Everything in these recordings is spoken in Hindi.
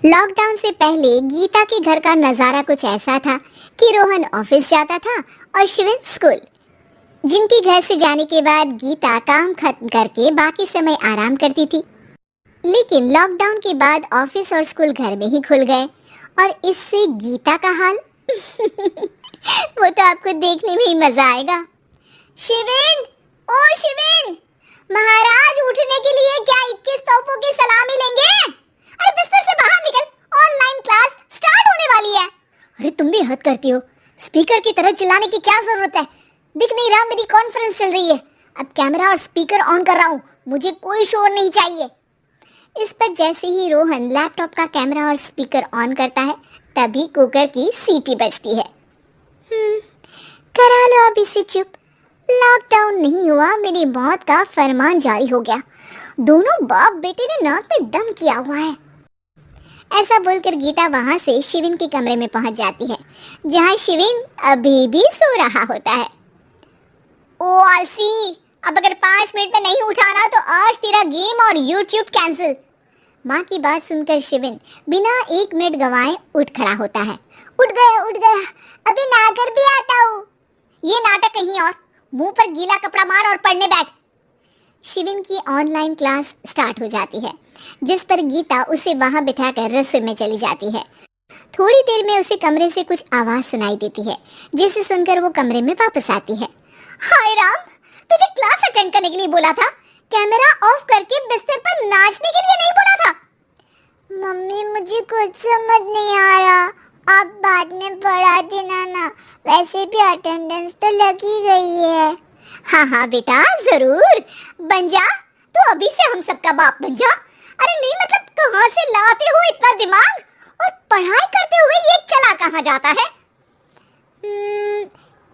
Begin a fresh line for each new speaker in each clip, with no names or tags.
लॉकडाउन से पहले गीता के घर का नज़ारा कुछ ऐसा था कि रोहन ऑफिस जाता था और शिविन स्कूल। जिनके घर से जाने के बाद गीता काम खत्म करके बाकी समय आराम करती थी। लेकिन लॉकडाउन के बाद ऑफिस और स्कूल घर में ही खुल गए और इससे गीता का हाल वो तो आपको देखने में ही मजा आएगा। शिविन, ओ शिविन, महाराज उठने के लिए क्या 21 तोपों की सलामी लेंगे? अरे बिस्तर से बाहर निकल, ऑनलाइन क्लास स्टार्ट होने वाली है। अरे तुम भी हद करती हो, स्पीकर की तरह चिल्लाने की क्या जरूरत है? दिख नहीं रहा मेरी कॉन्फ्रेंस चल रही है। अब कैमरा और स्पीकर ऑन कर रहा हूँ, मुझे कोई शोर नहीं चाहिए। इस पर जैसे ही रोहन लैपटॉप का कैमरा और स्पीकर ऑन करता है तभी कुकर की सीटी बजती है। करा लो अब इसे चुप। लॉकडाउन नहीं हुआ, मेरी मौत का फरमान जारी हो गया। दोनों बाप बेटे ने नाक में दम किया हुआ है। ऐसा बोलकर गीता वहां से शिविन के कमरे में पहुंच जाती है, जहां शिविन अभी भी सो रहा होता है। ओ आलसी, अब अगर 5 मिनट में नहीं उठाना तो आज तेरा गेम और यूट्यूब कैंसिल। माँ की बात सुनकर शिविन बिना 1 मिनट गंवाए उठ खड़ा होता है। उठ गया, अभी नहाकर भी आता हूँ। ये नाटक कहीं और, मुंह पर गीला कपड़ा मार और पढ़ने बैठ। शिविन की ऑनलाइन क्लास स्टार्ट हो जाती है, जिस पर गीता उसे वहां बिठाकर रसोई में चली जाती है। थोड़ी देर में उसे कमरे से कुछ आवाज सुनाई देती है, जिसे सुनकर वो कमरे में वापस आती है। हाय राम, तुझे क्लास अटेंड करने के लिए बोला था, कैमरा ऑफ करके बिस्तर पर नाचने के लिए नहीं बोला था। मम्मी मुझे कुछ समझ नहीं आ रहा, आप बाद में पढ़ा देना ना, वैसे भी अटेंडेंस तो लगी गई है। हाँ बेटा, जरूर बन जा, तो अभी से हम सबका बाप बन जा। अरे नहीं मतलब कहाँ से लाते हो इतना दिमाग, और पढ़ाई करते हुए ये चला कहाँ जाता है?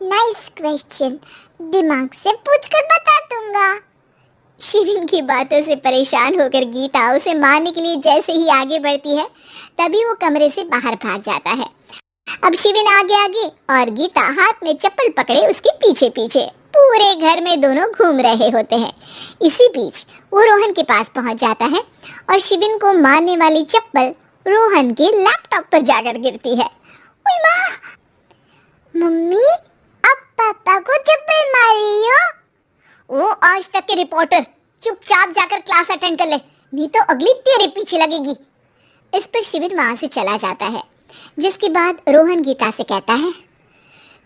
नाइस क्वेश्चन, दिमाग से पूछकर बता दूंगा। शिविन की बातों से परेशान होकर गीता उसे मारने के लिए जैसे ही आगे बढ़ती है तभी वो कमरे से बाहर भाग जाता है। अब शिविन आगे और गीता हाथ में चप्पल पकड़े उसके पीछे पीछे पूरे घर में दोनों घूम रहे होते हैं। इसी बीच वो रोहन के पास पहुंच जाता है और शिविन को मारने वाली चप्पल रोहन के लैपटॉप पर जाकर गिरती है। ओए माँ! मम्मी, अब पापा को चप्पल मार रही हो? वो आज तक के रिपोर्टर, चुपचाप जाकर क्लास अटेंड कर ले, नहीं तो अगली तेरे पीछे लगेगी। इस पर शिविन वहां से चला जाता है, जिसके बाद रोहन गीता से कहता है,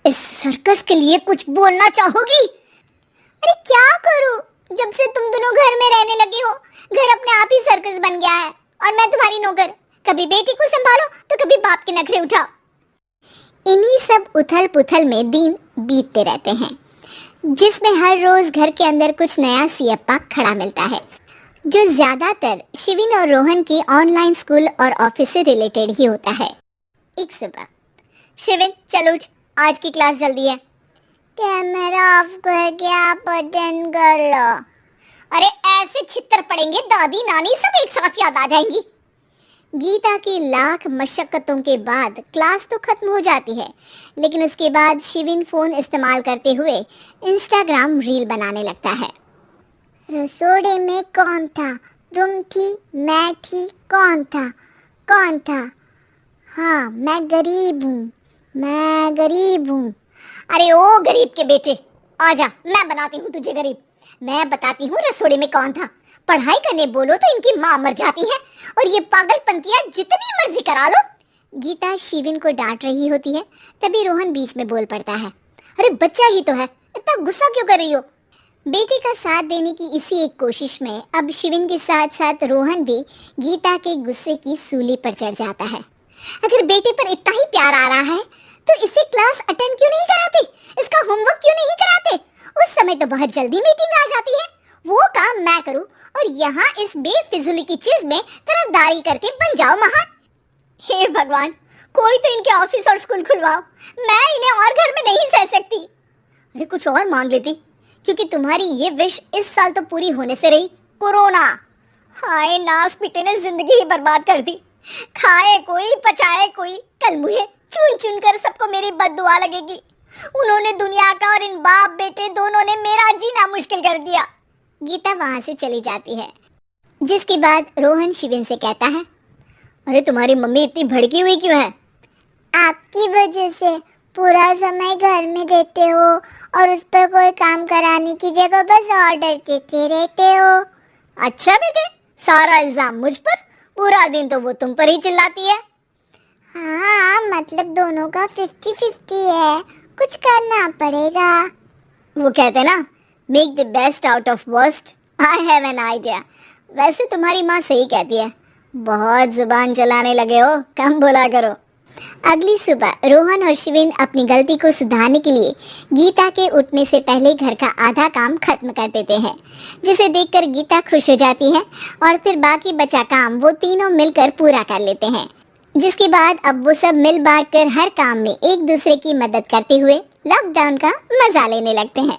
इस सर्कस के लिए कुछ बोलना चाहोगी? अरे क्या करूं, जब से तुम दोनों घर में रहने लगे हो, घर अपने आप ही सर्कस बन गया है और मैं तुम्हारी नौकर। कभी बेटी को संभालो तो कभी बाप के नखरे उठाओ। इन्हीं सब उथल पुथल में दिन बीतते रहते हैं, जिसमें हर रोज घर के अंदर कुछ नया सियप्पा खड़ा मिलता है, जो ज्यादातर शिविन और रोहन की ऑनलाइन स्कूल और ऑफिस से रिलेटेड ही होता है। एक सुबह, शिविन चलो उठ, आज की क्लास जल्दी है। कैमरा ऑफ करके आप अटेंड कर लो। अरे ऐसे छितर पड़ेंगे, दादी नानी सब एक साथ याद आ जाएंगी। गीता की लाख मशक्कतों के बाद क्लास तो खत्म हो जाती है, लेकिन उसके बाद शिविन फोन इस्तेमाल करते हुए इंस्टाग्राम रील बनाने लगता है। रसोड़े में कौन था? तुम थी, मैं थी, कौन था? कौन था? हाँ, मैं गरीब हूँ। अरे ओ गरीब के बेटे, आजा, मैं बनाती हूँ तुझे गरीब। मैं बताती हूँ रसोड़े में कौन था। पढ़ाई करने बोलो तो इनकी माँ मर जाती है, और ये पागलपंतियाँ जितनी मर्जी करा लो। गीता शिविन को डांट रही होती है, तभी रोहन बीच में बोल पड़ता है। अरे बच्चा ही तो है, इतना गुस्सा क्यों कर रही हो? बेटे का साथ देने की इसी एक कोशिश में अब शिविन के साथ साथ रोहन भी गीता के गुस्से की सूली पर चढ़ जाता है। अगर बेटे पर इतना ही प्यार आ रहा है तो इसे क्लास अटेंड क्यों नहीं कराते? इसका होमवर्क क्यों नहीं कराते? उस समय तो बहुत जल्दी मीटिंग आ जाती है, वो काम मैं करूं और यहाँ इस बेफिजुली की चीज में तरफदारी करके बन जाओ महान। हे भगवान, कोई तो इनके ऑफिस और स्कूल खुलवाओ, मैं इन्हें और घर में नहीं सह सकती। अरे कुछ और मांग लेती, क्योंकि तुम्हारी ये विश इस साल तो पूरी होने से रही, कोरोना। हाय नास पिटे ने जिंदगी ही बर्बाद कर दी। खाए कोई पचाए कोई, कल मुझे चुन चुन कर सबको मेरी बद्दुआ लगेगी। उन्होंने दुनिया का और इन बाप बेटे दोनों ने मेरा जीना मुश्किल कर दिया। गीता वहां से चली जाती है, जिसके बाद रोहन शिविन से कहता है, अरे तुम्हारी मम्मी इतनी भड़की हुई क्यों है?
आपकी वजह से पूरा समय घर में रहते हो और उस पर कोई काम कराने की जगह बस ऑर्डर देते रहते हो।
अच्छा बेटे, सारा इल्जाम मुझ पर? पूरा दिन तो वो तुम पर ही चिल्लाती है।
हाँ, मतलब दोनों का 50-50 है, कुछ करना पड़ेगा।
वो कहते ना, make the best out of worst. I have an idea. वैसे तुम्हारी माँ सही कहती है, बहुत जुबान चलाने लगे हो, कम बोला करो। अगली सुबह रोहन और शिविन अपनी गलती को सुधारने के लिए गीता के उठने से पहले घर का आधा काम खत्म कर देते हैं, जिसे देखकर गीता खुश हो जाती है और फिर बाकी बचा काम वो तीनों मिलकर पूरा कर लेते हैं। जिसके बाद अब वो सब मिल बांट कर हर काम में एक दूसरे की मदद करते हुए लॉकडाउन का मजा लेने लगते हैं।